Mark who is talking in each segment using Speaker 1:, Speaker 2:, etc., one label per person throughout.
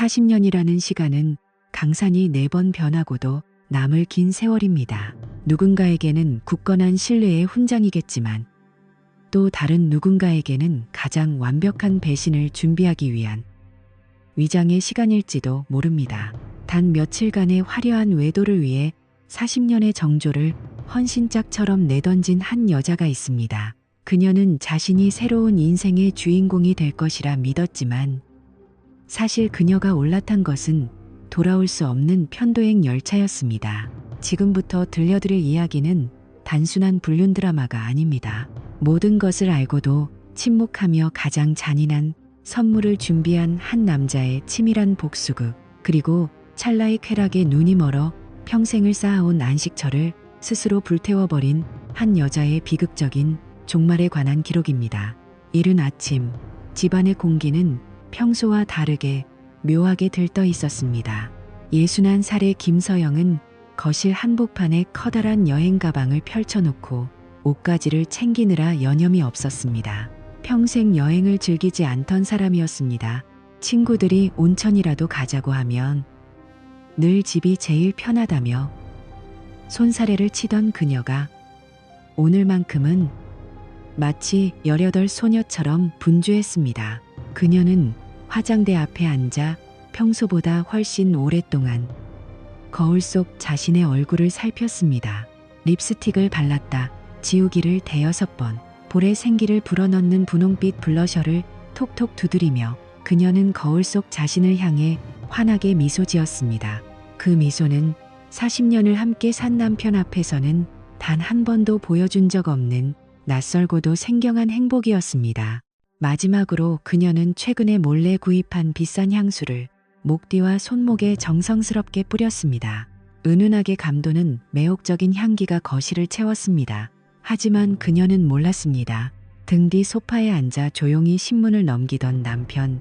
Speaker 1: 40년이라는 시간은 강산이 4번 변하고도 남을 긴 세월입니다. 누군가에게는 굳건한 신뢰의 훈장이겠지만 또 다른 누군가에게는 가장 완벽한 배신을 준비하기 위한 위장의 시간일지도 모릅니다. 단 며칠간의 화려한 외도를 위해 40년의 정조를 헌신짝처럼 내던진 한 여자가 있습니다. 그녀는 자신이 새로운 인생의 주인공이 될 것이라 믿었지만 사실 그녀가 올라탄 것은 돌아올 수 없는 편도행 열차였습니다. 지금부터 들려드릴 이야기는 단순한 불륜 드라마가 아닙니다. 모든 것을 알고도 침묵하며 가장 잔인한 선물을 준비한 한 남자의 치밀한 복수극, 그리고 찰나의 쾌락에 눈이 멀어 평생을 쌓아온 안식처를 스스로 불태워버린 한 여자의 비극적인 종말에 관한 기록입니다. 이른 아침, 집안의 공기는 평소와 다르게 묘하게 들떠 있었습니다. 61살의 김서영은 거실 한복판에 커다란 여행 가방을 펼쳐놓고 옷가지를 챙기느라 여념이 없었습니다. 평생 여행을 즐기지 않던 사람이었습니다. 친구들이 온천이라도 가자고 하면 늘 집이 제일 편하다며 손사래를 치던 그녀가 오늘만큼은 마치 18 소녀처럼 분주했습니다. 그녀는 화장대 앞에 앉아 평소보다 훨씬 오랫동안 거울 속 자신의 얼굴을 살폈습니다. 립스틱을 발랐다. 지우기를 대여섯 번. 볼에 생기를 불어넣는 분홍빛 블러셔를 톡톡 두드리며 그녀는 거울 속 자신을 향해 환하게 미소 지었습니다. 그 미소는 40년을 함께 산 남편 앞에서는 단 한 번도 보여준 적 없는 낯설고도 생경한 행복이었습니다. 마지막으로 그녀는 최근에 몰래 구입한 비싼 향수를 목뒤와 손목에 정성스럽게 뿌렸습니다. 은은하게 감도는 매혹적인 향기가 거실을 채웠습니다. 하지만 그녀는 몰랐습니다. 등 뒤 소파에 앉아 조용히 신문을 넘기던 남편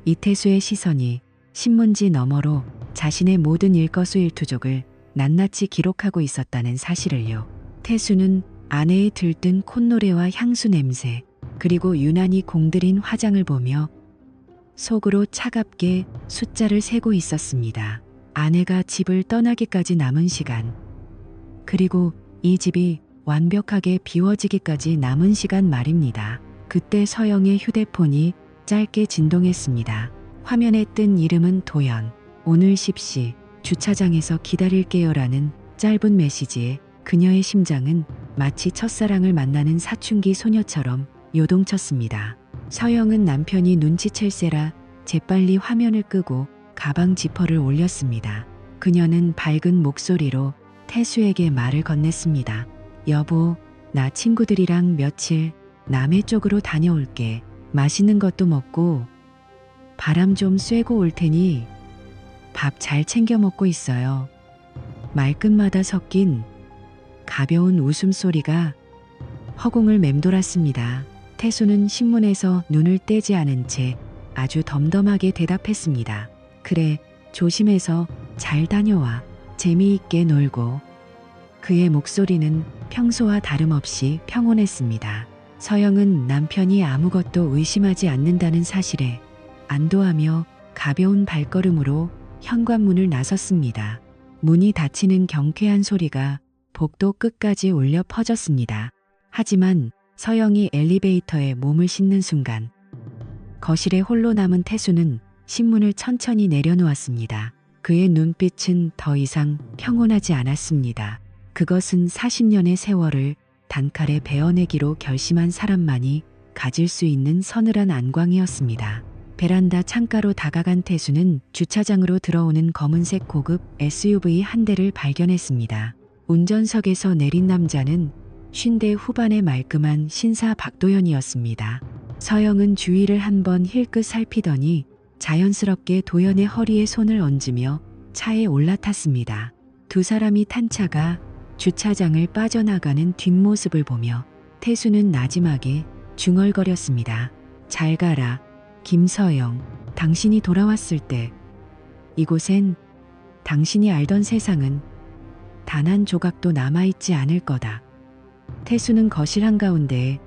Speaker 1: 이태수의 시선이 신문지 너머로 자신의 모든 일거수일투족을 낱낱이 기록하고 있었다는 사실을요. 태수는 아내의 들뜬 콧노래와 향수 냄새, 그리고 유난히 공들인 화장을 보며 속으로 차갑게 숫자를 세고 있었습니다. 아내가 집을 떠나기까지 남은 시간, 그리고 이 집이 완벽하게 비워지기까지 남은 시간 말입니다. 그때 서영의 휴대폰이 짧게 진동했습니다. 화면에 뜬 이름은 도연. 오늘 10시 주차장에서 기다릴게요라는 짧은 메시지에 그녀의 심장은 마치 첫사랑을 만나는 사춘기 소녀처럼 요동쳤습니다. 서영은 남편이 눈치챌세라 재빨리 화면을 끄고 가방 지퍼를 올렸습니다. 그녀는 밝은 목소리로 태수에게 말을 건넸습니다. 여보, 나 친구들이랑 며칠 남해 쪽으로 다녀올게. 맛있는 것도 먹고 바람 좀 쐬고 올 테니 밥 잘 챙겨 먹고 있어요. 말끝마다 섞인 가벼운 웃음소리가 허공을 맴돌았습니다. 태수는 신문에서 눈을 떼지 않은 채 아주 덤덤하게 대답했습니다. 그래, 조심해서 잘 다녀와. 재미있게 놀고. 그의 목소리는 평소와 다름없이 평온했습니다. 서영은 남편이 아무것도 의심하지 않는다는 사실에 안도하며 가벼운 발걸음으로 현관문을 나섰습니다. 문이 닫히는 경쾌한 소리가 복도 끝까지 울려 퍼졌습니다. 하지만 서영이 엘리베이터에 몸을 싣는 순간 거실에 홀로 남은 태수는 신문을 천천히 내려놓았습니다. 그의 눈빛은 더 이상 평온하지 않았습니다. 그것은 40년의 세월을 단칼에 베어내기로 결심한 사람만이 가질 수 있는 서늘한 안광이었습니다. 베란다 창가로 다가간 태수는 주차장으로 들어오는 검은색 고급 SUV 한 대를 발견했습니다. 운전석에서 내린 남자는 50대 후반의 말끔한 신사 박도연이었습니다. 서영은 주위를 한번 힐끗 살피더니 자연스럽게 도연의 허리에 손을 얹으며 차에 올라탔습니다. 두 사람이 탄 차가 주차장을 빠져나가는 뒷모습을 보며 태수는 나지막에 중얼거렸습니다. 잘 가라, 김서영. 당신이 돌아왔을 때 이곳엔 당신이 알던 세상은 단 한 조각도 남아있지 않을 거다. 태수는 거실 한가운데에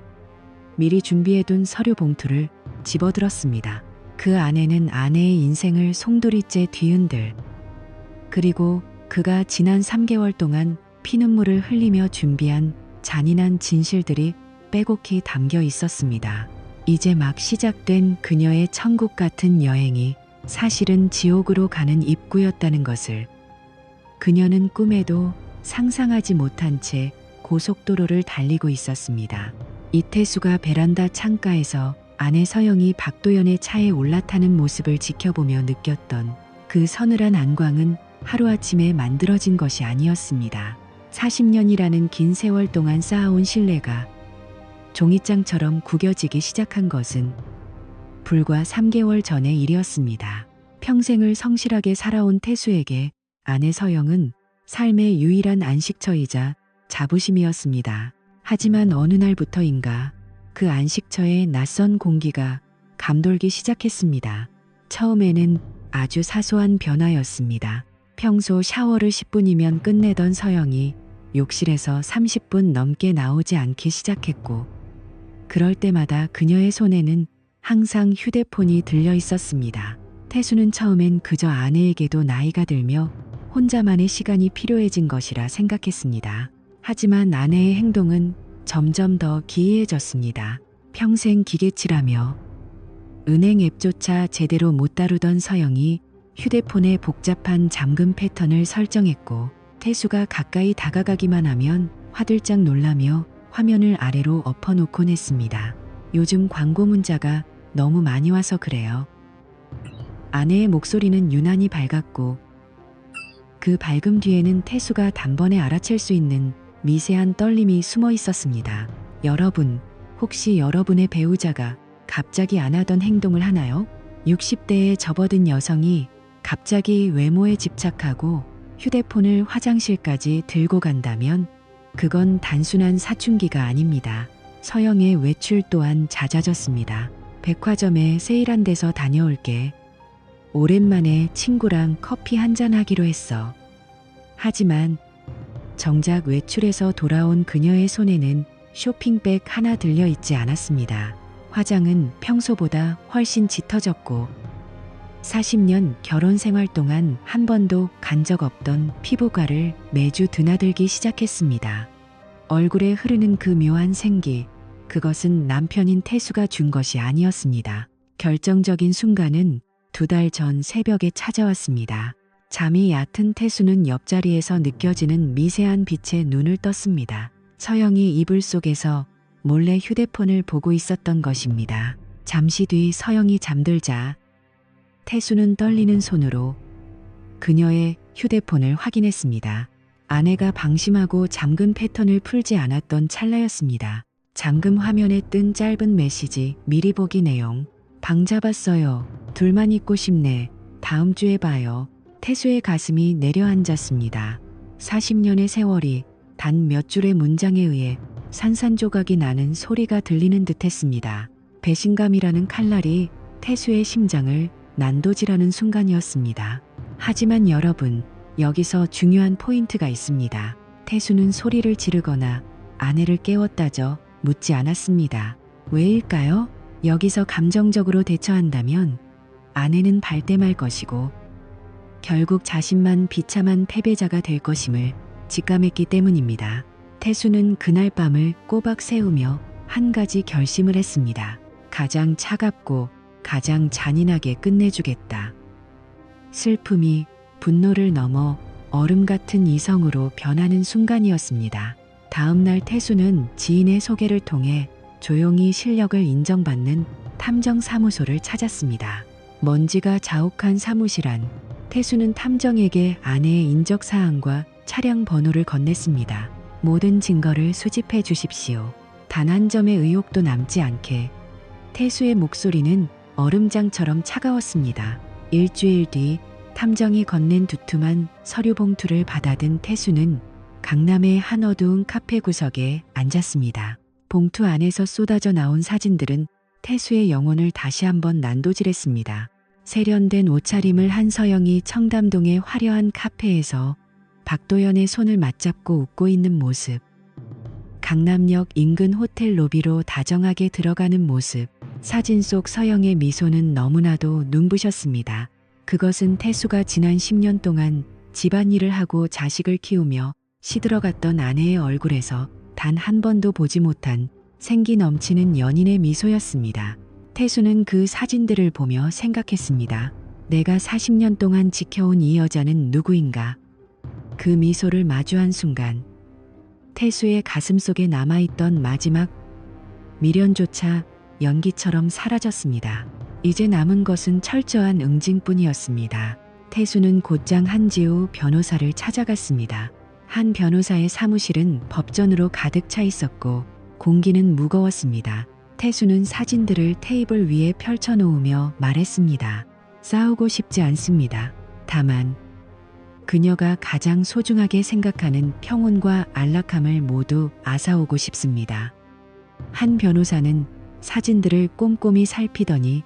Speaker 1: 미리 준비해둔 서류 봉투를 집어들었습니다. 그 안에는 아내의 인생을 송두리째 뒤흔들, 그리고 그가 지난 3개월 동안 피눈물을 흘리며 준비한 잔인한 진실들이 빼곡히 담겨 있었습니다. 이제 막 시작된 그녀의 천국 같은 여행이 사실은 지옥으로 가는 입구였다는 것을 그녀는 꿈에도 상상하지 못한 채 고속도로를 달리고 있었습니다. 이태수가 베란다 창가에서 아내 서영이 박도연의 차에 올라타는 모습을 지켜보며 느꼈던 그 서늘한 안광은 하루아침에 만들어진 것이 아니었습니다. 40년이라는 긴 세월 동안 쌓아온 신뢰가 종이장처럼 구겨지기 시작한 것은 불과 3개월 전의 일이었습니다. 평생을 성실하게 살아온 태수에게 아내 서영은 삶의 유일한 안식처이자 자부심이었습니다. 하지만 어느 날부터인가 그 안식처에 낯선 공기가 감돌기 시작했습니다. 처음에는 아주 사소한 변화였습니다. 평소 샤워를 10분이면 끝내던 서영이 욕실에서 30분 넘게 나오지 않기 시작했고, 그럴 때마다 그녀의 손에는 항상 휴대폰이 들려 있었습니다. 태수는 처음엔 그저 아내에게도 나이가 들며 혼자만의 시간이 필요해진 것이라 생각했습니다. 하지만 아내의 행동은 점점 더 기이해졌습니다. 평생 기계치라며 은행 앱조차 제대로 못 다루던 서영이 휴대폰에 복잡한 잠금 패턴을 설정했고, 태수가 가까이 다가가기만 하면 화들짝 놀라며 화면을 아래로 엎어놓곤 했습니다. 요즘 광고 문자가 너무 많이 와서 그래요. 아내의 목소리는 유난히 밝았고, 그 밝음 뒤에는 태수가 단번에 알아챌 수 있는 미세한 떨림이 숨어 있었습니다. 여러분, 혹시 여러분의 배우자가 갑자기 안 하던 행동을 하나요? 60대에 접어든 여성이 갑자기 외모에 집착하고 휴대폰을 화장실까지 들고 간다면 그건 단순한 사춘기가 아닙니다. 서영의 외출 또한 잦아졌습니다. 백화점에 세일한 데서 다녀올게. 오랜만에 친구랑 커피 한잔 하기로 했어. 하지만 정작 외출해서 돌아온 그녀의 손에는 쇼핑백 하나 들려 있지 않았습니다. 화장은 평소보다 훨씬 짙어졌고, 40년 결혼 생활 동안 한 번도 간 적 없던 피부과를 매주 드나들기 시작했습니다. 얼굴에 흐르는 그 묘한 생기, 그것은 남편인 태수가 준 것이 아니었습니다. 결정적인 순간은 2달 전 새벽에 찾아왔습니다. 잠이 얕은 태수는 옆자리에서 느껴지는 미세한 빛에 눈을 떴습니다. 서영이 이불 속에서 몰래 휴대폰을 보고 있었던 것입니다. 잠시 뒤 서영이 잠들자 태수는 떨리는 손으로 그녀의 휴대폰을 확인했습니다. 아내가 방심하고 잠금 패턴을 풀지 않았던 찰나였습니다. 잠금 화면에 뜬 짧은 메시지, 미리 보기 내용. 방 잡았어요. 둘만 있고 싶네. 다음 주에 봐요. 태수의 가슴이 내려앉았습니다. 40년의 세월이 단 몇 줄의 문장에 의해 산산조각이 나는 소리가 들리는 듯했습니다. 배신감이라는 칼날이 태수의 심장을 난도질하는 순간이었습니다. 하지만 여러분, 여기서 중요한 포인트가 있습니다. 태수는 소리를 지르거나 아내를 깨웠다죠 묻지 않았습니다. 왜일까요? 여기서 감정적으로 대처한다면 아내는 발뺌할 것이고 결국 자신만 비참한 패배자가 될 것임을 직감했기 때문입니다. 태수는 그날 밤을 꼬박 세우며 한 가지 결심을 했습니다. 가장 차갑고 가장 잔인하게 끝내주겠다. 슬픔이 분노를 넘어 얼음 같은 이성으로 변하는 순간이었습니다. 다음 날 태수는 지인의 소개를 통해 조용히 실력을 인정받는 탐정사무소를 찾았습니다. 먼지가 자욱한 사무실 안, 태수는 탐정에게 아내의 인적사항과 차량 번호를 건넸습니다. 모든 증거를 수집해 주십시오. 단 한 점의 의혹도 남지 않게. 태수의 목소리는 얼음장처럼 차가웠습니다. 일주일 뒤 탐정이 건넨 두툼한 서류 봉투를 받아든 태수는 강남의 한 어두운 카페 구석에 앉았습니다. 봉투 안에서 쏟아져 나온 사진들은 태수의 영혼을 다시 한번 난도질했습니다. 세련된 옷차림을 한 서영이 청담동의 화려한 카페에서 박도연의 손을 맞잡고 웃고 있는 모습, 강남역 인근 호텔 로비로 다정하게 들어가는 모습, 사진 속 서영의 미소는 너무나도 눈부셨습니다. 그것은 태수가 지난 10년 동안 집안일을 하고 자식을 키우며 시들어갔던 아내의 얼굴에서 단 한 번도 보지 못한 생기 넘치는 연인의 미소였습니다. 태수는 그 사진들을 보며 생각했습니다. 내가 40년 동안 지켜온 이 여자는 누구인가? 그 미소를 마주한 순간 태수의 가슴속에 남아있던 마지막 미련조차 연기처럼 사라졌습니다. 이제 남은 것은 철저한 응징뿐이었습니다. 태수는 곧장 한지우 변호사를 찾아갔습니다. 한 변호사의 사무실은 법전으로 가득 차 있었고 공기는 무거웠습니다. 태수는 사진들을 테이블 위에 펼쳐놓으며 말했습니다. 싸우고 싶지 않습니다. 다만 그녀가 가장 소중하게 생각하는 평온과 안락함을 모두 앗아오고 싶습니다. 한 변호사는 사진들을 꼼꼼히 살피더니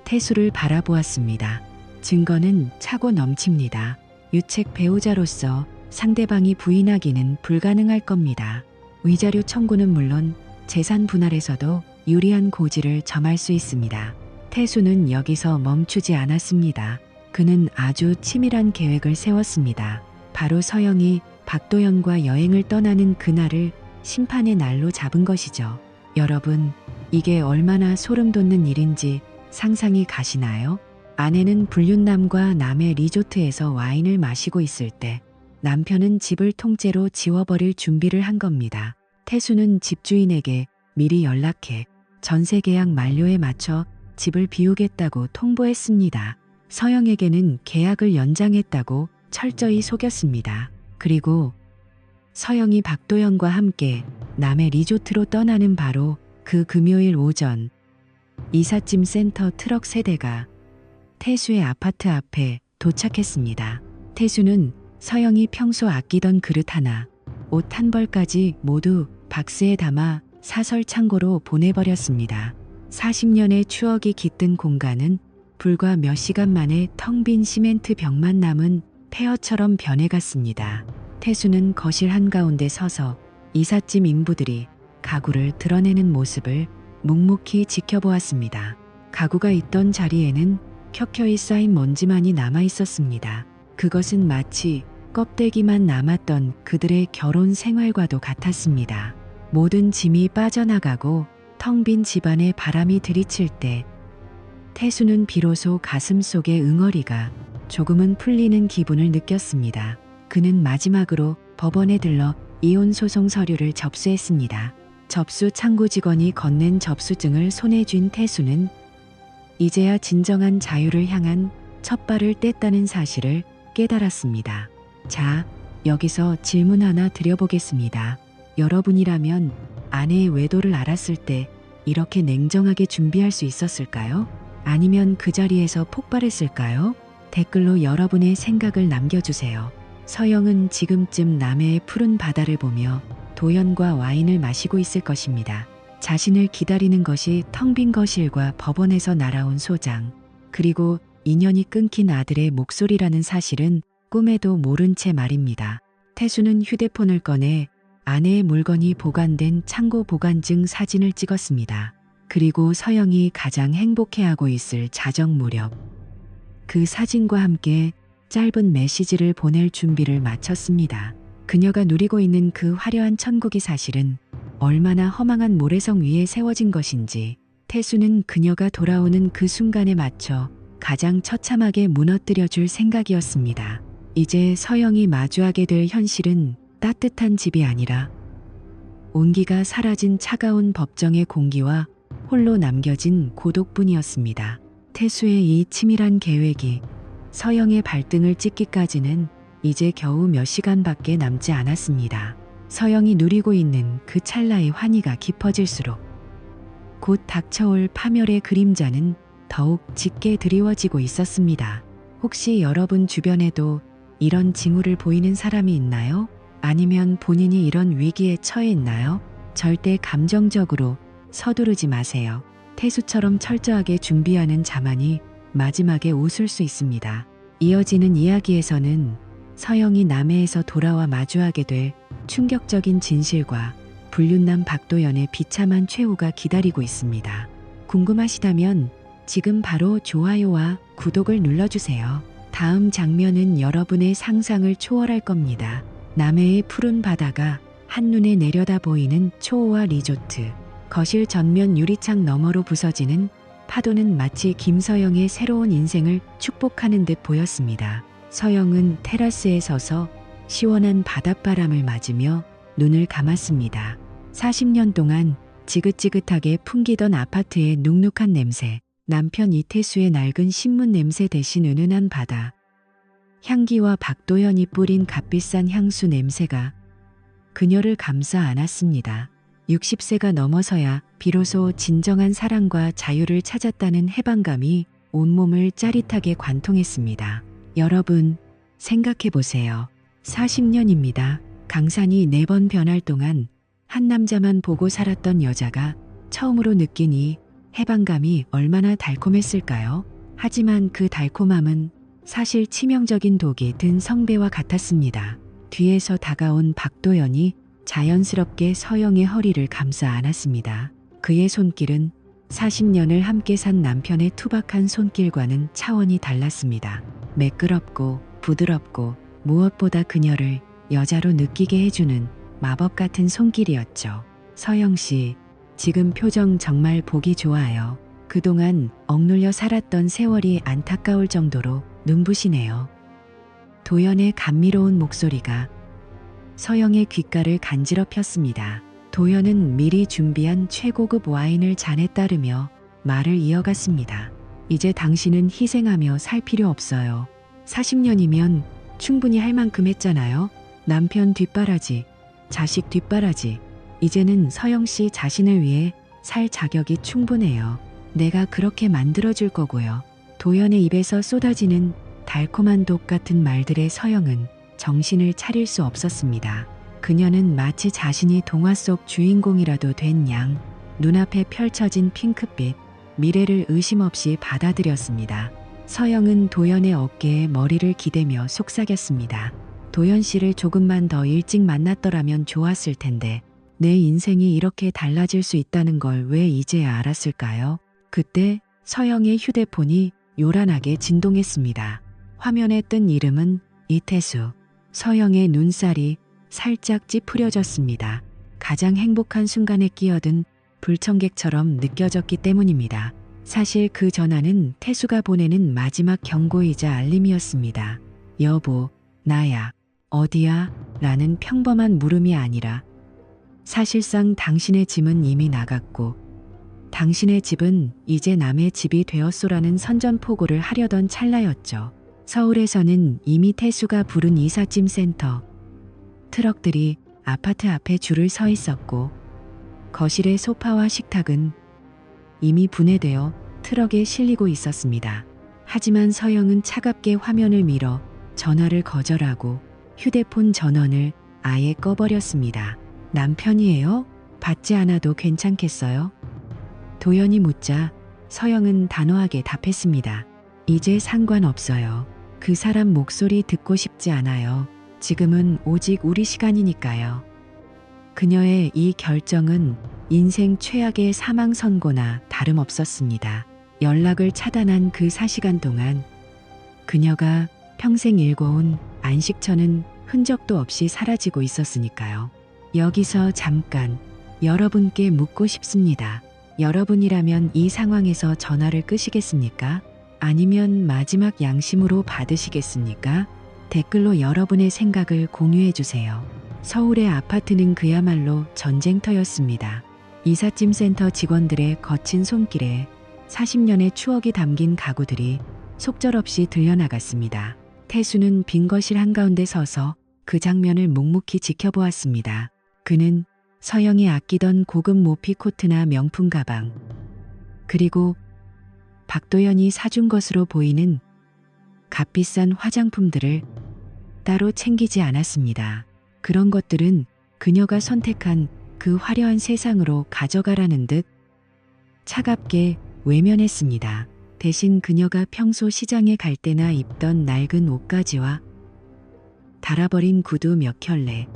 Speaker 1: 태수를 바라보았습니다. 증거는 차고 넘칩니다. 유책 배우자로서 상대방이 부인하기는 불가능할 겁니다. 위자료 청구는 물론 재산 분할에서도 유리한 고지를 점할 수 있습니다. 태수는 여기서 멈추지 않았습니다. 그는 아주 치밀한 계획을 세웠습니다. 바로 서영이 박도연과 여행을 떠나는 그날을 심판의 날로 잡은 것이죠. 여러분, 이게 얼마나 소름 돋는 일인지 상상이 가시나요? 아내는 불륜남과 남의 리조트에서 와인을 마시고 있을 때 남편은 집을 통째로 지워버릴 준비를 한 겁니다. 태수는 집주인에게 미리 연락해 전세 계약 만료에 맞춰 집을 비우겠다고 통보했습니다. 서영에게는 계약을 연장했다고 철저히 속였습니다. 그리고 서영이 박도연과 함께 남의 리조트로 떠나는 바로 그 금요일 오전 이삿짐 센터 트럭 세대가 태수의 아파트 앞에 도착했습니다. 태수는 서영이 평소 아끼던 그릇 하나, 옷 한 벌까지 모두 박스에 담아 사설 창고로 보내버렸습니다. 40년의 추억이 깃든 공간은 불과 몇 시간 만에 텅 빈 시멘트 벽만 남은 폐허처럼 변해갔습니다. 태수는 거실 한가운데 서서 이삿짐 인부들이 가구를 드러내는 모습을 묵묵히 지켜보았습니다. 가구가 있던 자리에는 켜켜이 쌓인 먼지만이 남아 있었습니다. 그것은 마치 껍데기만 남았던 그들의 결혼 생활과도 같았습니다. 모든 짐이 빠져나가고 텅 빈 집안에 바람이 들이칠 때 태수는 비로소 가슴속의 응어리가 조금은 풀리는 기분을 느꼈습니다. 그는 마지막으로 법원에 들러 이혼 소송 서류를 접수했습니다. 접수 창구 직원이 건넨 접수증을 손에 쥔 태수는 이제야 진정한 자유를 향한 첫 발을 뗐다는 사실을 깨달았습니다. 자, 여기서 질문 하나 드려보겠습니다. 여러분이라면 아내의 외도를 알았을 때 이렇게 냉정하게 준비할 수 있었을까요? 아니면 그 자리에서 폭발했을까요? 댓글로 여러분의 생각을 남겨주세요. 서영은 지금쯤 남해의 푸른 바다를 보며 도연과 와인을 마시고 있을 것입니다. 자신을 기다리는 것이 텅 빈 거실과 법원에서 날아온 소장, 그리고 인연이 끊긴 아들의 목소리라는 사실은 꿈에도 모른 채 말입니다. 태수는 휴대폰을 꺼내 아내의 물건이 보관된 창고 보관증 사진을 찍었습니다. 그리고 서영이 가장 행복해하고 있을 자정 무렵 그 사진과 함께 짧은 메시지를 보낼 준비를 마쳤습니다. 그녀가 누리고 있는 그 화려한 천국이 사실은 얼마나 허망한 모래성 위에 세워진 것인지 태수는 그녀가 돌아오는 그 순간에 맞춰 가장 처참하게 무너뜨려 줄 생각이었습니다. 이제 서영이 마주하게 될 현실은 따뜻한 집이 아니라 온기가 사라진 차가운 법정의 공기와 홀로 남겨진 고독뿐이었습니다. 태수의 이 치밀한 계획이 서영의 발등을 찍기까지는 이제 겨우 몇 시간밖에 남지 않았습니다. 서영이 누리고 있는 그 찰나의 환희가 깊어질수록 곧 닥쳐올 파멸의 그림자는 더욱 짙게 드리워지고 있었습니다. 혹시 여러분 주변에도 이런 징후를 보이는 사람이 있나요? 아니면 본인이 이런 위기에 처해 있나요? 절대 감정적으로 서두르지 마세요. 태수처럼 철저하게 준비하는 자만이 마지막에 웃을 수 있습니다. 이어지는 이야기에서는 서영이 남해에서 돌아와 마주하게 될 충격적인 진실과 불륜남 박도연의 비참한 최후가 기다리고 있습니다. 궁금하시다면 지금 바로 좋아요와 구독을 눌러주세요. 다음 장면은 여러분의 상상을 초월할 겁니다. 남해의 푸른 바다가 한눈에 내려다 보이는 초호화 리조트. 거실 전면 유리창 너머로 부서지는 파도는 마치 김서영의 새로운 인생을 축복하는 듯 보였습니다. 서영은 테라스에 서서 시원한 바닷바람을 맞으며 눈을 감았습니다. 40년 동안 지긋지긋하게 풍기던 아파트의 눅눅한 냄새, 남편 이태수의 낡은 신문 냄새 대신 은은한 바다, 향기와 박도연이 뿌린 값비싼 향수 냄새가 그녀를 감싸 안았습니다. 60세가 넘어서야 비로소 진정한 사랑과 자유를 찾았다는 해방감이 온몸을 짜릿하게 관통했습니다. 여러분, 생각해 보세요. 40년입니다. 강산이 4번 변할 동안 한 남자만 보고 살았던 여자가 처음으로 느낀 이 해방감이 얼마나 달콤했을까요? 하지만 그 달콤함은 사실 치명적인 독이 든 성배와 같았습니다. 뒤에서 다가온 박도연이 자연스럽게 서영의 허리를 감싸 안았습니다. 그의 손길은 40년을 함께 산 남편의 투박한 손길과는 차원이 달랐습니다. 매끄럽고 부드럽고 무엇보다 그녀를 여자로 느끼게 해주는 마법 같은 손길이었죠. 서영 씨, 지금 표정 정말 보기 좋아요. 그동안 억눌려 살았던 세월이 안타까울 정도로 눈부시네요. 도연의 감미로운 목소리가 서영의 귓가를 간지럽혔습니다. 도연은 미리 준비한 최고급 와인을 잔에 따르며 말을 이어갔습니다. 이제 당신은 희생하며 살 필요 없어요. 40년이면 충분히 할 만큼 했잖아요. 남편 뒷바라지, 자식 뒷바라지. 이제는 서영 씨 자신을 위해 살 자격이 충분해요. 내가 그렇게 만들어줄 거고요. 도연의 입에서 쏟아지는 달콤한 독 같은 말들에 서영은 정신을 차릴 수 없었습니다. 그녀는 마치 자신이 동화 속 주인공이라도 된 양, 눈앞에 펼쳐진 핑크빛, 미래를 의심 없이 받아들였습니다. 서영은 도연의 어깨에 머리를 기대며 속삭였습니다. 도연 씨를 조금만 더 일찍 만났더라면 좋았을 텐데, 내 인생이 이렇게 달라질 수 있다는 걸 왜 이제야 알았을까요? 그때 서영의 휴대폰이 요란하게 진동했습니다. 화면에 뜬 이름은 이태수. 서영의 눈살이 살짝 찌푸려졌습니다. 가장 행복한 순간에 끼어든 불청객처럼 느껴졌기 때문입니다. 사실 그 전화는 태수가 보내는 마지막 경고이자 알림이었습니다. 여보, 나야, 어디야? 라는 평범한 물음이 아니라 사실상 당신의 짐은 이미 나갔고 당신의 집은 이제 남의 집이 되었소라는 선전포고를 하려던 찰나였죠. 서울에서는 이미 태수가 부른 이삿짐 센터, 트럭들이 아파트 앞에 줄을 서 있었고 거실의 소파와 식탁은 이미 분해되어 트럭에 실리고 있었습니다. 하지만 서영은 차갑게 화면을 밀어 전화를 거절하고 휴대폰 전원을 아예 꺼버렸습니다. 남편이에요? 받지 않아도 괜찮겠어요? 도연이 묻자 서영은 단호하게 답했습니다. 이제 상관없어요. 그 사람 목소리 듣고 싶지 않아요. 지금은 오직 우리 시간이니까요. 그녀의 이 결정은 인생 최악의 사망 선고나 다름없었습니다. 연락을 차단한 그 4시간 동안 그녀가 평생 일궈온 안식처는 흔적도 없이 사라지고 있었으니까요. 여기서 잠깐 여러분께 묻고 싶습니다. 여러분이라면 이 상황에서 전화를 끄시겠습니까? 아니면 마지막 양심으로 받으시겠습니까? 댓글로 여러분의 생각을 공유해 주세요. 서울의 아파트는 그야말로 전쟁터였습니다. 이삿짐 센터 직원들의 거친 손길에 40년의 추억이 담긴 가구들이 속절없이 들려나갔습니다. 태수는 빈 거실 한가운데 서서 그 장면을 묵묵히 지켜보았습니다. 그는 서영이 아끼던 고급 모피 코트나 명품 가방, 그리고 박도연이 사준 것으로 보이는 값비싼 화장품들을 따로 챙기지 않았습니다. 그런 것들은 그녀가 선택한 그 화려한 세상으로 가져가라는 듯 차갑게 외면했습니다. 대신 그녀가 평소 시장에 갈 때나 입던 낡은 옷가지와 닳아버린 구두 몇 켤레,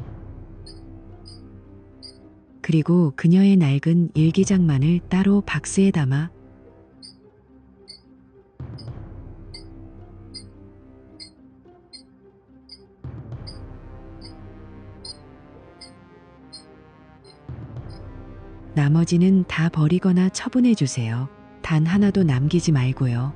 Speaker 1: 그리고 그녀의 낡은 일기장만을 따로 박스에 담아 나머지는 다 버리거나 처분해 주세요. 단 하나도 남기지 말고요.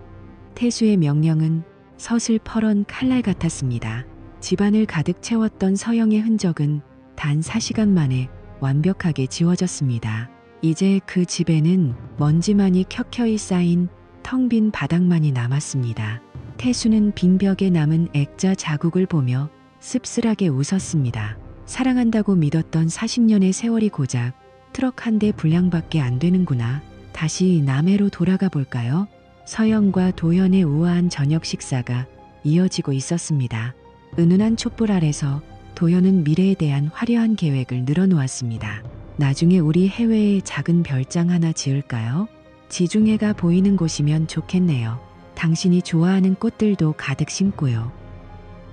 Speaker 1: 태수의 명령은 서슬퍼런 칼날 같았습니다. 집안을 가득 채웠던 서영의 흔적은 단 4시간 만에 완벽하게 지워졌습니다. 이제 그 집에는 먼지만이 켜켜이 쌓인 텅 빈 바닥만이 남았습니다. 태수는 빈벽에 남은 액자 자국을 보며 씁쓸하게 웃었습니다. 사랑한다고 믿었던 40년의 세월이 고작 트럭 한 대 분량밖에 안 되는구나. 다시 남해로 돌아가 볼까요? 서영과 도연의 우아한 저녁 식사가 이어지고 있었습니다. 은은한 촛불 아래서 도연은 미래에 대한 화려한 계획을 늘어놓았습니다. 나중에 우리 해외에 작은 별장 하나 지을까요? 지중해가 보이는 곳이면 좋겠네요. 당신이 좋아하는 꽃들도 가득 심고요.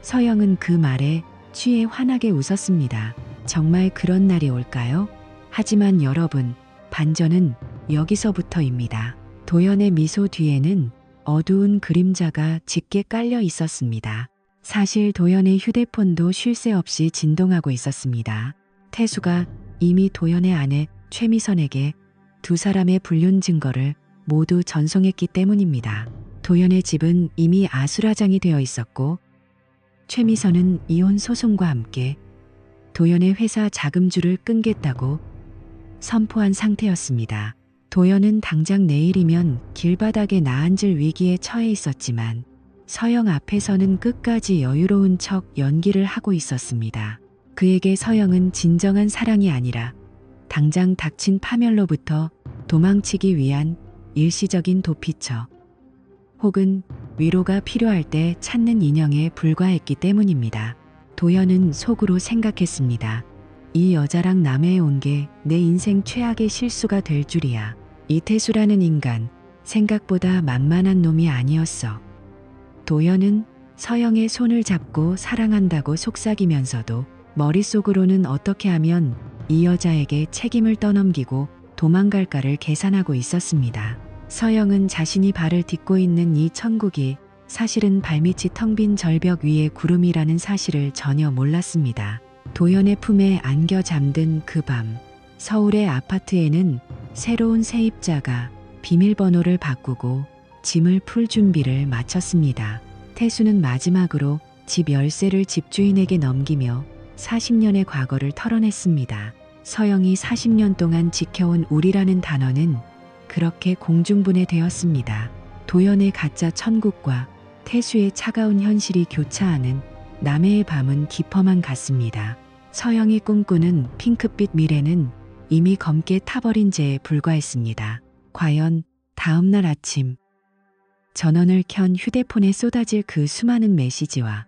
Speaker 1: 서영은 그 말에 취해 환하게 웃었습니다. 정말 그런 날이 올까요? 하지만 여러분, 반전은 여기서부터입니다. 도연의 미소 뒤에는 어두운 그림자가 짙게 깔려 있었습니다. 사실 도연의 휴대폰도 쉴 새 없이 진동하고 있었습니다. 태수가 이미 도연의 아내 최미선에게 두 사람의 불륜 증거를 모두 전송했기 때문입니다. 도연의 집은 이미 아수라장이 되어 있었고 최미선은 이혼 소송과 함께 도연의 회사 자금줄을 끊겠다고 선포한 상태였습니다. 도연은 당장 내일이면 길바닥에 나앉을 위기에 처해 있었지만 서영 앞에서는 끝까지 여유로운 척 연기를 하고 있었습니다. 그에게 서영은 진정한 사랑이 아니라 당장 닥친 파멸로부터 도망치기 위한 일시적인 도피처 혹은 위로가 필요할 때 찾는 인형에 불과했기 때문입니다. 도연은 속으로 생각했습니다. 이 여자랑 남해에 온 게 내 인생 최악의 실수가 될 줄이야. 이태수라는 인간, 생각보다 만만한 놈이 아니었어. 도연은 서영의 손을 잡고 사랑한다고 속삭이면서도 머릿속으로는 어떻게 하면 이 여자에게 책임을 떠넘기고 도망갈까를 계산하고 있었습니다. 서영은 자신이 발을 딛고 있는 이 천국이 사실은 발밑이 텅 빈 절벽 위의 구름이라는 사실을 전혀 몰랐습니다. 도연의 품에 안겨 잠든 그 밤, 서울의 아파트에는 새로운 세입자가 비밀번호를 바꾸고 짐을 풀 준비를 마쳤습니다. 태수는 마지막으로 집 열쇠를 집주인에게 넘기며 40년의 과거를 털어냈습니다. 서영이 40년 동안 지켜온 우리라는 단어는 그렇게 공중분해되었습니다. 도연의 가짜 천국과 태수의 차가운 현실이 교차하는 남해의 밤은 깊어만 갔습니다. 서영이 꿈꾸는 핑크빛 미래는 이미 검게 타버린 재에 불과했습니다. 과연 다음날 아침 전원을 켠 휴대폰에 쏟아질 그 수많은 메시지와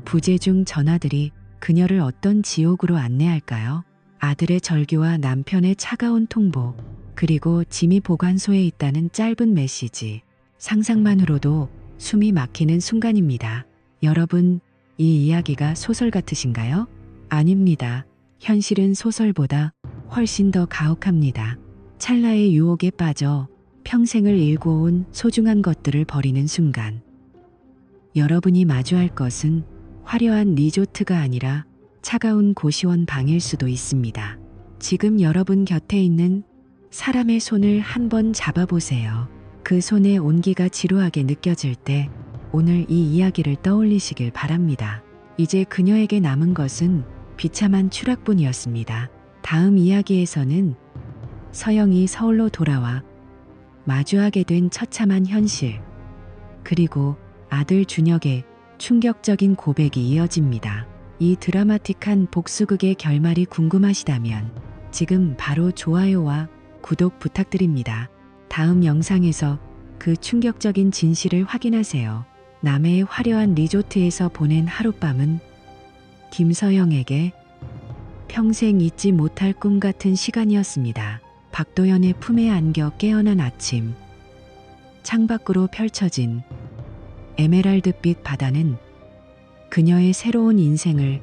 Speaker 1: 부재중 전화들이 그녀를 어떤 지옥으로 안내할까요? 아들의 절규와 남편의 차가운 통보, 그리고 짐이 보관소에 있다는 짧은 메시지. 상상만으로도 숨이 막히는 순간입니다. 여러분, 이 이야기가 소설 같으신가요? 아닙니다. 현실은 소설보다 훨씬 더 가혹합니다. 찰나의 유혹에 빠져 평생을 일궈온 소중한 것들을 버리는 순간, 여러분이 마주할 것은 화려한 리조트가 아니라 차가운 고시원 방일 수도 있습니다. 지금 여러분 곁에 있는 사람의 손을 한번 잡아보세요. 그 손의 온기가 지루하게 느껴질 때 오늘 이 이야기를 떠올리시길 바랍니다. 이제 그녀에게 남은 것은 비참한 추락뿐이었습니다. 다음 이야기에서는 서영이 서울로 돌아와 마주하게 된 처참한 현실, 그리고 아들 준혁의 충격적인 고백이 이어집니다. 이 드라마틱한 복수극의 결말이 궁금하시다면 지금 바로 좋아요와 구독 부탁드립니다. 다음 영상에서 그 충격적인 진실을 확인하세요. 남해의 화려한 리조트에서 보낸 하룻밤은 김서영에게 평생 잊지 못할 꿈 같은 시간이었습니다. 박도연의 품에 안겨 깨어난 아침, 창밖으로 펼쳐진 에메랄드빛 바다는 그녀의 새로운 인생을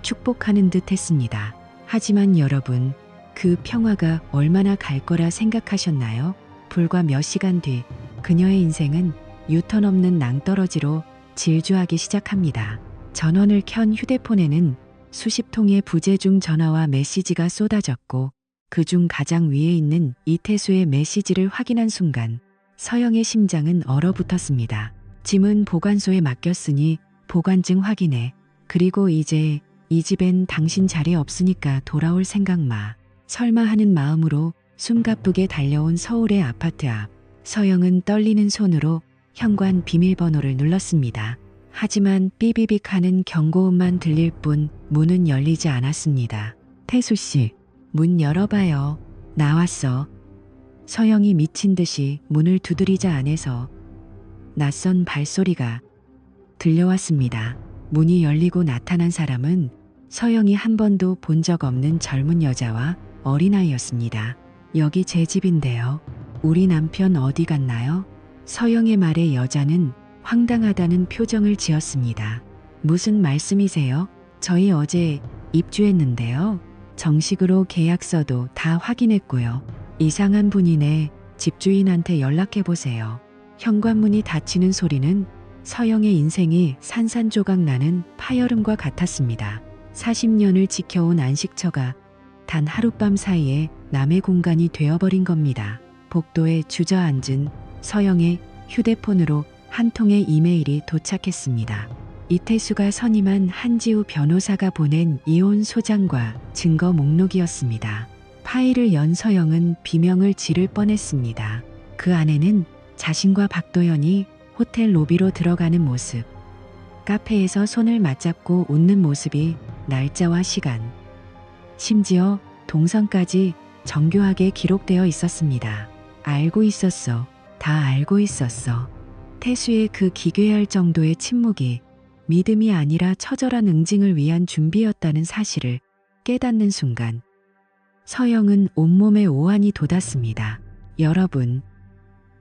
Speaker 1: 축복하는 듯 했습니다. 하지만 여러분, 그 평화가 얼마나 갈 거라 생각하셨나요? 불과 몇 시간 뒤 그녀의 인생은 유턴 없는 낭떠러지로 질주하기 시작합니다. 전원을 켠 휴대폰에는 수십 통의 부재중 전화와 메시지가 쏟아졌고 그중 가장 위에 있는 이태수의 메시지를 확인한 순간 서영의 심장은 얼어붙었습니다. 짐은 보관소에 맡겼으니 보관증 확인해. 그리고 이제 이 집엔 당신 자리 없으니까 돌아올 생각 마. 설마 하는 마음으로 숨가쁘게 달려온 서울의 아파트 앞. 서영은 떨리는 손으로 현관 비밀번호를 눌렀습니다. 하지만 삐비빅 하는 경고음만 들릴 뿐 문은 열리지 않았습니다. 태수 씨, 문 열어봐요. 나왔어. 서영이 미친 듯이 문을 두드리자 안에서 낯선 발소리가 들려왔습니다. 문이 열리고 나타난 사람은 서영이 한 번도 본 적 없는 젊은 여자와 어린아이였습니다. 여기 제 집인데요. 우리 남편 어디 갔나요? 서영의 말에 여자는 황당하다는 표정을 지었습니다. 무슨 말씀이세요? 저희 어제 입주했는데요. 정식으로 계약서도 다 확인했고요. 이상한 분이네. 집주인한테 연락해보세요. 현관문이 닫히는 소리는 서영의 인생이 산산조각 나는 파열음과 같았습니다. 40년을 지켜온 안식처가 단 하룻밤 사이에 남의 공간이 되어버린 겁니다. 복도에 주저앉은 서영의 휴대폰으로 한 통의 이메일이 도착했습니다. 이태수가 선임한 한지우 변호사가 보낸 이혼 소장과 증거 목록이었습니다. 파일을 연 서영은 비명을 지를 뻔했습니다. 그 안에는 자신과 박도연이 호텔 로비로 들어가는 모습, 카페에서 손을 맞잡고 웃는 모습이 날짜와 시간, 심지어 동선까지 정교하게 기록되어 있었습니다. 알고 있었어. 다 알고 있었어. 태수의 그 기괴할 정도의 침묵이 믿음이 아니라 처절한 응징을 위한 준비였다는 사실을 깨닫는 순간 서영은 온몸에 오한이 돋았습니다. 여러분,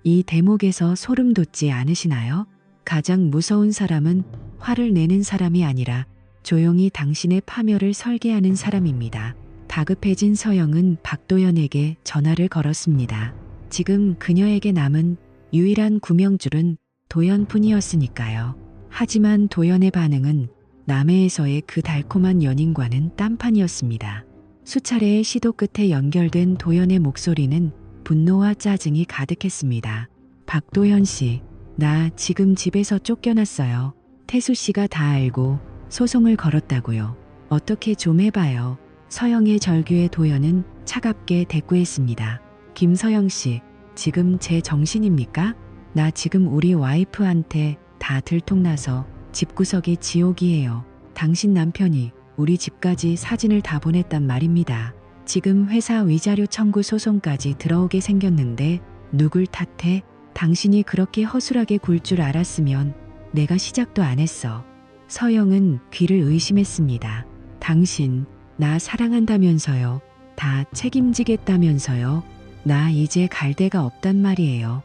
Speaker 1: 이 대목에서 소름 돋지 않으시나요? 가장 무서운 사람은 화를 내는 사람이 아니라 조용히 당신의 파멸을 설계하는 사람입니다. 다급해진 서영은 박도연에게 전화를 걸었습니다. 지금 그녀에게 남은 유일한 구명줄은 도연뿐이었으니까요. 하지만 도연의 반응은 남해에서의 그 달콤한 연인과는 딴판이었습니다. 수차례의 시도 끝에 연결된 도연의 목소리는 분노와 짜증이 가득했습니다. 박도연 씨, 나 지금 집에서 쫓겨났어요. 태수 씨가 다 알고 소송을 걸었다고요. 어떻게 좀 해봐요. 서영의 절규에 도연은 차갑게 대꾸했습니다. 김서영 씨, 지금 제 정신입니까? 나 지금 우리 와이프한테 다 들통나서 집구석이 지옥이에요. 당신 남편이 우리 집까지 사진을 다 보냈단 말입니다. 지금 회사 위자료 청구 소송까지 들어오게 생겼는데 누굴 탓해? 당신이 그렇게 허술하게 굴 줄 알았으면 내가 시작도 안 했어. 서영은 귀를 의심했습니다. 당신, 나 사랑한다면서요. 다 책임지겠다면서요. 나 이제 갈 데가 없단 말이에요.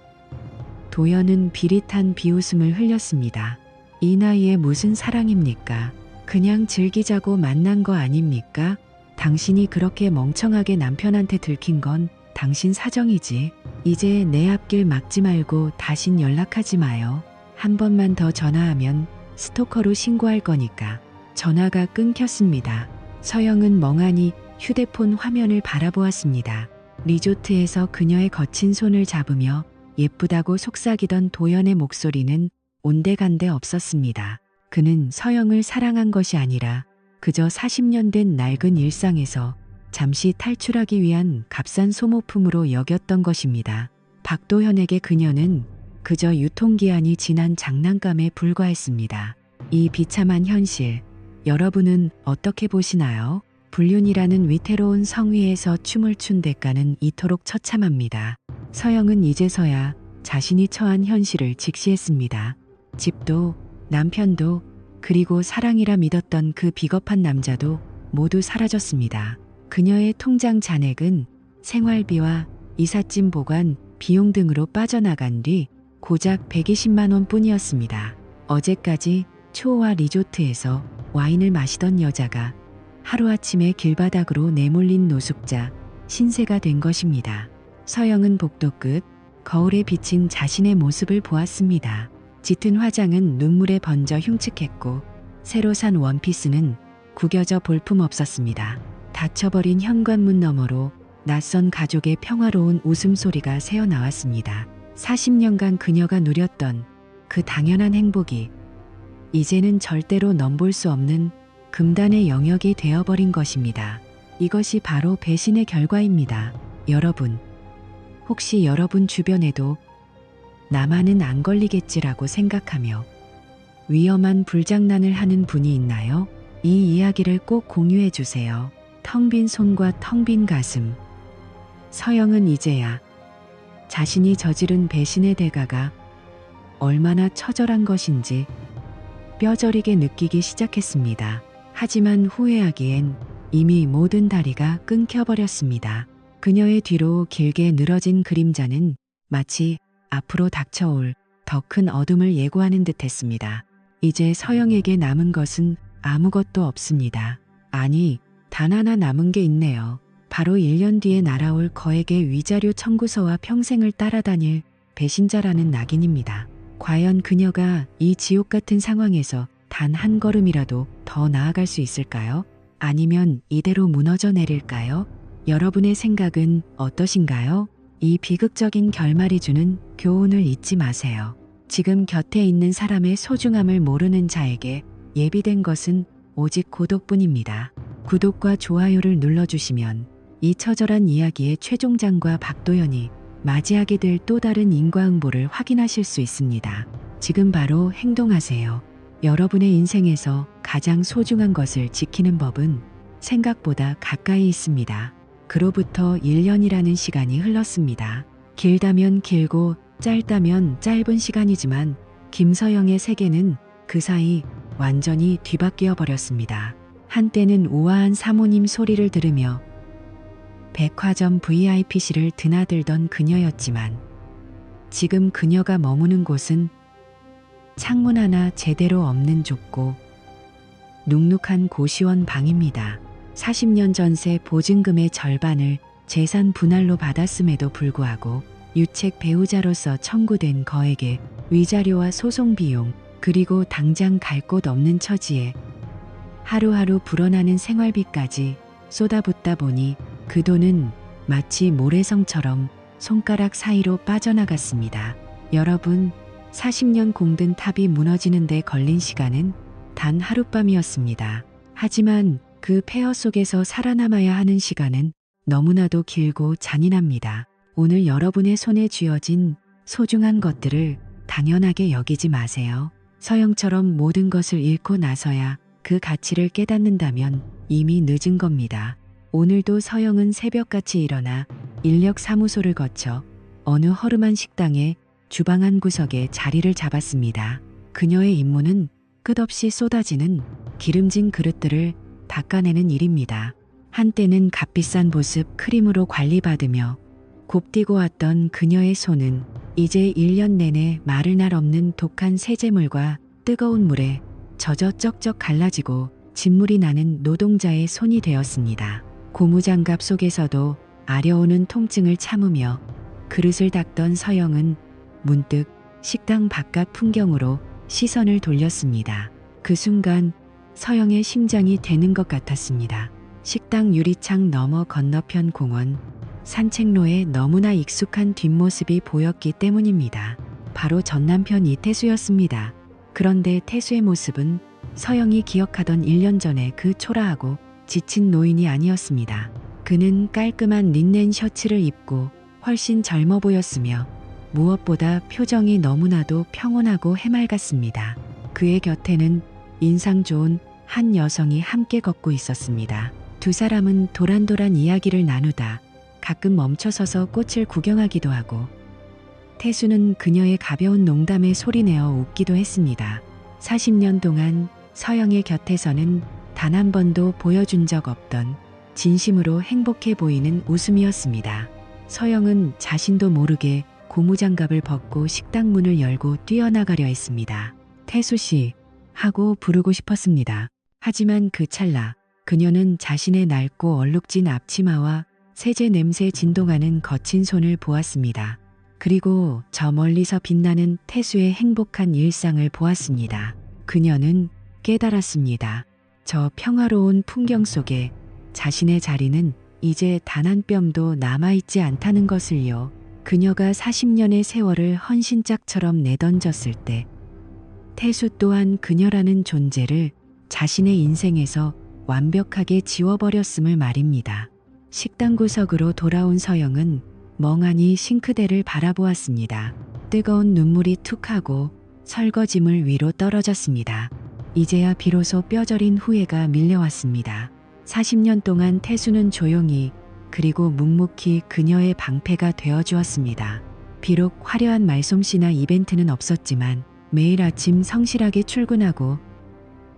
Speaker 1: 도연은 비릿한 비웃음을 흘렸습니다. 이 나이에 무슨 사랑입니까? 그냥 즐기자고 만난 거 아닙니까? 당신이 그렇게 멍청하게 남편한테 들킨 건 당신 사정이지. 이제 내 앞길 막지 말고 다신 연락하지 마요. 한 번만 더 전화하면 스토커로 신고할 거니까. 전화가 끊겼습니다. 서영은 멍하니 휴대폰 화면을 바라보았습니다. 리조트에서 그녀의 거친 손을 잡으며 예쁘다고 속삭이던 도연의 목소리는 온데간데 없었습니다. 그는 서영을 사랑한 것이 아니라 그저 40년 된 낡은 일상에서 잠시 탈출하기 위한 값싼 소모품으로 여겼던 것입니다. 박도현에게 그녀는 그저 유통기한이 지난 장난감에 불과했습니다. 이 비참한 현실, 여러분은 어떻게 보시나요? 불륜이라는 위태로운 성위에서 춤을 춘 대가는 이토록 처참합니다. 서영은 이제서야 자신이 처한 현실을 직시했습니다. 집도, 남편도, 그리고 사랑이라 믿었던 그 비겁한 남자도 모두 사라졌습니다. 그녀의 통장 잔액은 생활비와 이삿짐 보관, 비용 등으로 빠져나간 뒤 고작 120만 원 뿐이었습니다. 어제까지 초호화 리조트에서 와인을 마시던 여자가 하루아침에 길바닥으로 내몰린 노숙자, 신세가 된 것입니다. 서영은 복도 끝 거울에 비친 자신의 모습을 보았습니다. 짙은 화장은 눈물에 번져 흉측했고 새로 산 원피스는 구겨져 볼품없었습니다. 닫혀버린 현관문 너머로 낯선 가족의 평화로운 웃음소리가 새어나왔습니다. 40년간 그녀가 누렸던 그 당연한 행복이 이제는 절대로 넘볼 수 없는 금단의 영역이 되어버린 것입니다. 이것이 바로 배신의 결과입니다. 여러분, 혹시 여러분 주변에도 나만은 안 걸리겠지라고 생각하며 위험한 불장난을 하는 분이 있나요? 이 이야기를 꼭 공유해 주세요. 텅 빈 손과 텅 빈 가슴. 서영은 이제야 자신이 저지른 배신의 대가가 얼마나 처절한 것인지 뼈저리게 느끼기 시작했습니다. 하지만 후회하기엔 이미 모든 다리가 끊겨버렸습니다. 그녀의 뒤로 길게 늘어진 그림자는 마치 앞으로 닥쳐올 더 큰 어둠을 예고하는 듯했습니다. 이제 서영에게 남은 것은 아무것도 없습니다. 아니, 단 하나 남은 게 있네요. 바로 1년 뒤에 날아올 거액의 위자료 청구서와 평생을 따라다닐 배신자라는 낙인입니다. 과연 그녀가 이 지옥 같은 상황에서 단 한 걸음이라도 더 나아갈 수 있을까요? 아니면 이대로 무너져 내릴까요? 여러분의 생각은 어떠신가요? 이 비극적인 결말이 주는 교훈을 잊지 마세요. 지금 곁에 있는 사람의 소중함을 모르는 자에게 예비된 것은 오직 고독뿐입니다. 구독과 좋아요를 눌러주시면 이 처절한 이야기의 최종장과 박도연이 맞이하게 될 또 다른 인과응보를 확인하실 수 있습니다. 지금 바로 행동하세요. 여러분의 인생에서 가장 소중한 것을 지키는 법은 생각보다 가까이 있습니다. 그로부터 1년이라는 시간이 흘렀습니다. 길다면 길고 짧다면 짧은 시간이지만 김서영의 세계는 그 사이 완전히 뒤바뀌어 버렸습니다. 한때는 우아한 사모님 소리를 들으며 백화점 VIP실을 드나들던 그녀였지만 지금 그녀가 머무는 곳은 창문 하나 제대로 없는 좁고 눅눅한 고시원 방입니다. 40년 전세 보증금의 절반을 재산 분할로 받았음에도 불구하고 유책 배우자로서 청구된 거액의 위자료와 소송 비용, 그리고 당장 갈 곳 없는 처지에 하루하루 불어나는 생활비까지 쏟아붓다 보니 그 돈은 마치 모래성처럼 손가락 사이로 빠져나갔습니다. 여러분, 40년 공든 탑이 무너지는 데 걸린 시간은 단 하룻밤이었습니다. 하지만 그 폐허 속에서 살아남아야 하는 시간은 너무나도 길고 잔인합니다. 오늘 여러분의 손에 쥐어진 소중한 것들을 당연하게 여기지 마세요. 서영처럼 모든 것을 잃고 나서야 그 가치를 깨닫는다면 이미 늦은 겁니다. 오늘도 서영은 새벽같이 일어나 인력사무소를 거쳐 어느 허름한 식당의 주방 한 구석에 자리를 잡았습니다. 그녀의 임무는 끝없이 쏟아지는 기름진 그릇들을 닦아내는 일입니다. 한때는 값비싼 보습 크림으로 관리받으며 곱디고 왔던 그녀의 손은 이제 1년 내내 마를 날 없는 독한 세제물과 뜨거운 물에 젖어 쩍쩍 갈라지고 진물이 나는 노동자의 손이 되었습니다. 고무장갑 속에서도 아려오는 통증을 참으며 그릇을 닦던 서영은 문득 식당 바깥 풍경으로 시선을 돌렸습니다. 그 순간 서영의 심장이 되는 것 같았습니다. 식당 유리창 너머 건너편 공원, 산책로에 너무나 익숙한 뒷모습이 보였기 때문입니다. 바로 전 남편 이태수였습니다. 그런데 태수의 모습은 서영이 기억하던 1년 전의 그 초라하고 지친 노인이 아니었습니다. 그는 깔끔한 린넨 셔츠를 입고 훨씬 젊어 보였으며 무엇보다 표정이 너무나도 평온하고 해맑았습니다. 그의 곁에는 인상 좋은 한 여성이 함께 걷고 있었습니다. 두 사람은 도란도란 이야기를 나누다 가끔 멈춰서서 꽃을 구경하기도 하고 태수는 그녀의 가벼운 농담에 소리내어 웃기도 했습니다. 40년 동안 서영의 곁에서는 단 한 번도 보여준 적 없던 진심으로 행복해 보이는 웃음이었습니다. 서영은 자신도 모르게 고무장갑을 벗고 식당 문을 열고 뛰어나가려 했습니다. 태수 씨 하고 부르고 싶었습니다. 하지만 그 찰나 그녀는 자신의 낡고 얼룩진 앞치마와 세제 냄새에 진동하는 거친 손을 보았습니다. 그리고 저 멀리서 빛나는 태수의 행복한 일상을 보았습니다. 그녀는 깨달았습니다. 저 평화로운 풍경 속에 자신의 자리는 이제 단 한 뼘도 남아있지 않다는 것을요. 그녀가 40년의 세월을 헌신짝처럼 내던졌을 때 태수 또한 그녀라는 존재를 자신의 인생에서 완벽하게 지워버렸음을 말입니다. 식당 구석으로 돌아온 서영은 멍하니 싱크대를 바라보았습니다. 뜨거운 눈물이 툭하고 설거지물 위로 떨어졌습니다. 이제야 비로소 뼈저린 후회가 밀려왔습니다. 40년 동안 태수는 조용히 그리고 묵묵히 그녀의 방패가 되어주었습니다. 비록 화려한 말솜씨나 이벤트는 없었지만 매일 아침 성실하게 출근하고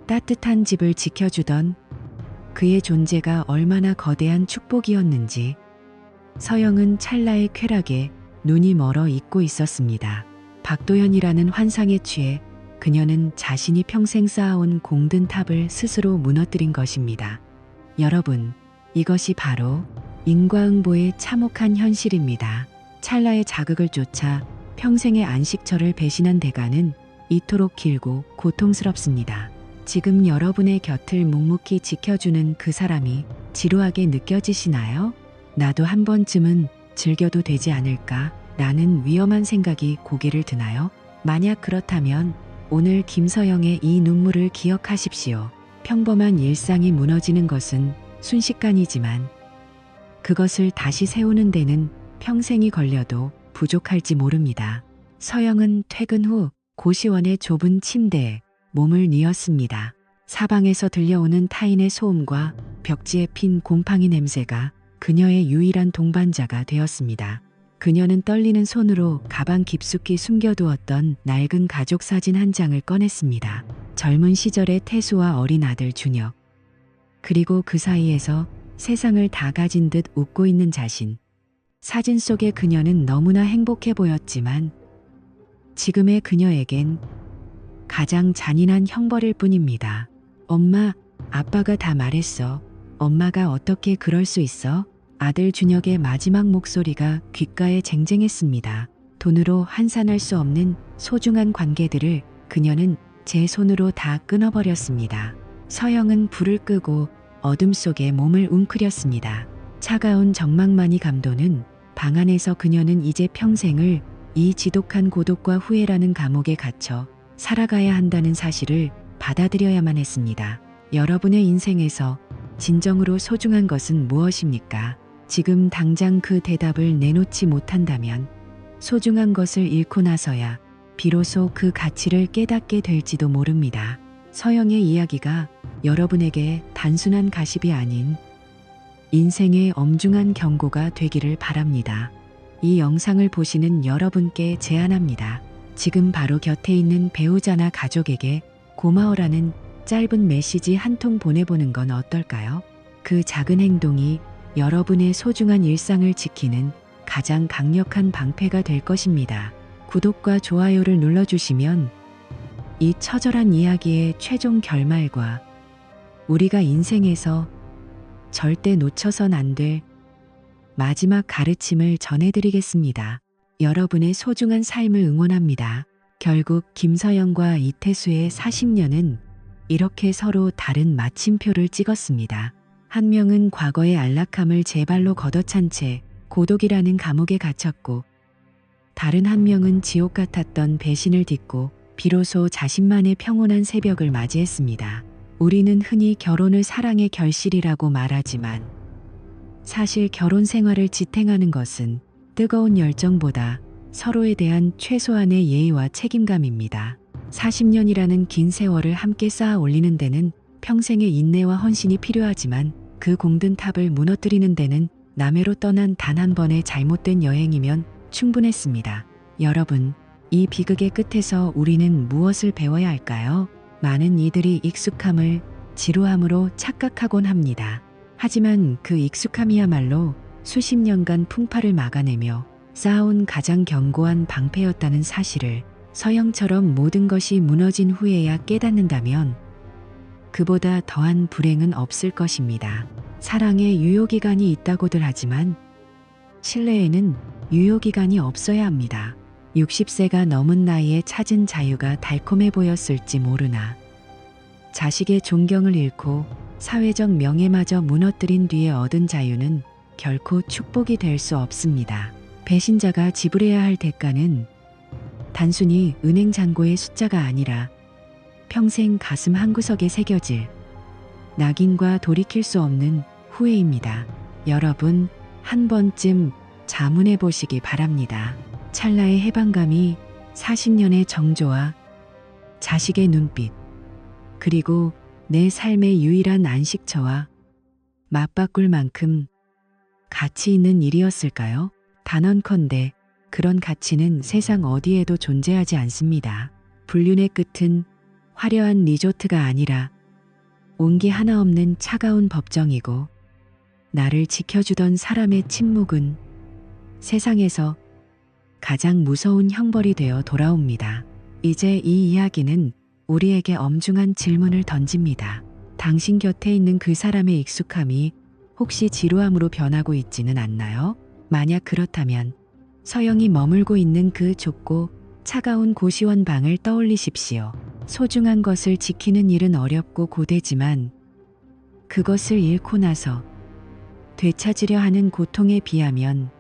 Speaker 1: 따뜻한 집을 지켜주던 그의 존재가 얼마나 거대한 축복이었는지 서영은 찰나의 쾌락에 눈이 멀어 잊고 있었습니다. 박도연이라는 환상에 취해 그녀는 자신이 평생 쌓아온 공든 탑을 스스로 무너뜨린 것입니다. 여러분, 이것이 바로 인과응보의 참혹한 현실입니다. 찰나의 자극을 쫓아 평생의 안식처를 배신한 대가는 이토록 길고 고통스럽습니다. 지금 여러분의 곁을 묵묵히 지켜주는 그 사람이 지루하게 느껴지시나요? 나도 한 번쯤은 즐겨도 되지 않을까? 라는 위험한 생각이 고개를 드나요? 만약 그렇다면 오늘 김서영의 이 눈물을 기억하십시오. 평범한 일상이 무너지는 것은 순식간이지만 그것을 다시 세우는 데는 평생이 걸려도 부족할지 모릅니다. 서영은 퇴근 후 고시원의 좁은 침대에 몸을 뉘었습니다. 사방에서 들려오는 타인의 소음과 벽지에 핀 곰팡이 냄새가 그녀의 유일한 동반자가 되었습니다. 그녀는 떨리는 손으로 가방 깊숙이 숨겨두었던 낡은 가족 사진 한 장을 꺼냈습니다. 젊은 시절의 태수와 어린 아들 준혁, 그리고 그 사이에서 세상을 다 가진 듯 웃고 있는 자신. 사진 속의 그녀는 너무나 행복해 보였지만 지금의 그녀에겐 가장 잔인한 형벌일 뿐입니다. 엄마, 아빠가 다 말했어. 엄마가 어떻게 그럴 수 있어? 아들 준혁의 마지막 목소리가 귓가에 쟁쟁했습니다. 돈으로 환산할 수 없는 소중한 관계들을 그녀는 제 손으로 다 끊어버렸습니다. 서영은 불을 끄고 어둠 속에 몸을 웅크렸습니다. 차가운 적막만이 감도는 방 안에서 그녀는 이제 평생을 이 지독한 고독과 후회라는 감옥에 갇혀 살아가야 한다는 사실을 받아들여야만 했습니다. 여러분의 인생에서 진정으로 소중한 것은 무엇입니까? 지금 당장 그 대답을 내놓지 못한다면 소중한 것을 잃고 나서야 비로소 그 가치를 깨닫게 될지도 모릅니다. 서영의 이야기가 여러분에게 단순한 가십이 아닌 인생의 엄중한 경고가 되기를 바랍니다. 이 영상을 보시는 여러분께 제안합니다. 지금 바로 곁에 있는 배우자나 가족에게 고마워라는 짧은 메시지 한 통 보내보는 건 어떨까요? 그 작은 행동이 여러분의 소중한 일상을 지키는 가장 강력한 방패가 될 것입니다. 구독과 좋아요를 눌러주시면 이 처절한 이야기의 최종 결말과 우리가 인생에서 절대 놓쳐선 안 될 마지막 가르침을 전해드리겠습니다. 여러분의 소중한 삶을 응원합니다. 결국 김서영과 이태수의 40년은 이렇게 서로 다른 마침표를 찍었습니다. 한 명은 과거의 안락함을 제 발로 걷어찬 채 고독이라는 감옥에 갇혔고, 다른 한 명은 지옥 같았던 배신을 딛고 비로소 자신만의 평온한 새벽을 맞이했습니다. 우리는 흔히 결혼을 사랑의 결실이라고 말하지만 사실 결혼 생활을 지탱하는 것은 뜨거운 열정보다 서로에 대한 최소한의 예의와 책임감입니다. 40년이라는 긴 세월을 함께 쌓아 올리는 데는 평생의 인내와 헌신이 필요하지만 그 공든 탑을 무너뜨리는 데는 남해로 떠난 단 한 번의 잘못된 여행이면 충분했습니다. 여러분, 이 비극의 끝에서 우리는 무엇을 배워야 할까요? 많은 이들이 익숙함을 지루함으로 착각하곤 합니다. 하지만 그 익숙함이야말로 수십 년간 풍파를 막아내며 쌓아온 가장 견고한 방패였다는 사실을 서영처럼 모든 것이 무너진 후에야 깨닫는다면 그보다 더한 불행은 없을 것입니다. 사랑에 유효기간이 있다고들 하지만 신뢰에는 유효기간이 없어야 합니다. 60세가 넘은 나이에 찾은 자유가 달콤해 보였을지 모르나 자식의 존경을 잃고 사회적 명예마저 무너뜨린 뒤에 얻은 자유는 결코 축복이 될 수 없습니다. 배신자가 지불해야 할 대가는 단순히 은행 잔고의 숫자가 아니라 평생 가슴 한구석에 새겨질 낙인과 돌이킬 수 없는 후회입니다. 여러분, 한 번쯤 자문해 보시기 바랍니다. 찰나의 해방감이 40년의 정조와 자식의 눈빛, 그리고 내 삶의 유일한 안식처와 맞바꿀 만큼 가치 있는 일이었을까요? 단언컨대 그런 가치는 세상 어디에도 존재하지 않습니다. 불륜의 끝은 화려한 리조트가 아니라 온기 하나 없는 차가운 법정이고, 나를 지켜주던 사람의 침묵은 세상에서 가장 무서운 형벌이 되어 돌아옵니다. 이제 이 이야기는 우리에게 엄중한 질문을 던집니다. 당신 곁에 있는 그 사람의 익숙함이 혹시 지루함으로 변하고 있지는 않나요? 만약 그렇다면 서영이 머물고 있는 그 좁고 차가운 고시원 방을 떠올리십시오. 소중한 것을 지키는 일은 어렵고 고되지만 그것을 잃고 나서 되찾으려 하는 고통에 비하면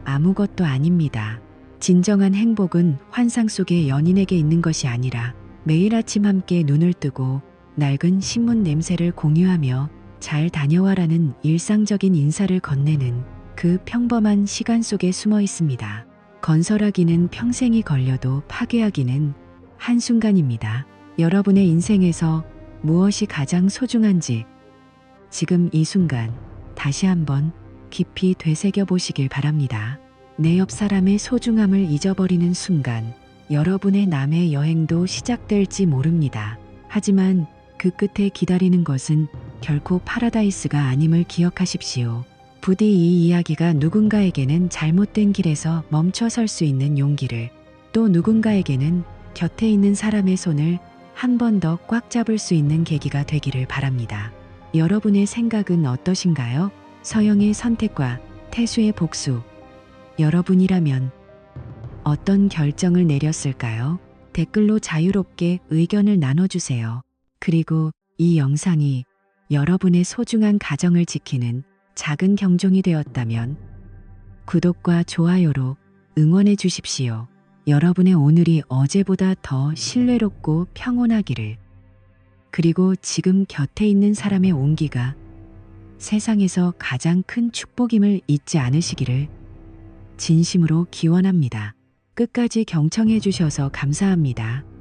Speaker 1: 아무것도 아닙니다. 진정한 행복은 환상 속의 연인에게 있는 것이 아니라 매일 아침 함께 눈을 뜨고 낡은 신문 냄새를 공유하며 잘 다녀와라는 일상적인 인사를 건네는 그 평범한 시간 속에 숨어 있습니다. 건설하기는 평생이 걸려도 파괴하기는 한순간입니다. 여러분의 인생에서 무엇이 가장 소중한지 지금 이 순간 다시 한번 깊이 되새겨 보시길 바랍니다. 내 옆 사람의 소중함을 잊어버리는 순간 여러분의 남의 여행도 시작될지 모릅니다. 하지만 그 끝에 기다리는 것은 결코 파라다이스가 아님을 기억하십시오. 부디 이 이야기가 누군가에게는 잘못된 길에서 멈춰 설 수 있는 용기를, 또 누군가에게는 곁에 있는 사람의 손을 한 번 더 꽉 잡을 수 있는 계기가 되기를 바랍니다. 여러분의 생각은 어떠신가요? 서영의 선택과 태수의 복수. 여러분이라면 어떤 결정을 내렸을까요? 댓글로 자유롭게 의견을 나눠주세요. 그리고 이 영상이 여러분의 소중한 가정을 지키는 작은 경종이 되었다면 구독과 좋아요로 응원해 주십시오. 여러분의 오늘이 어제보다 더 신뢰롭고 평온하기를. 그리고 지금 곁에 있는 사람의 온기가 세상에서 가장 큰 축복임을 잊지 않으시기를 진심으로 기원합니다. 끝까지 경청해 주셔서 감사합니다.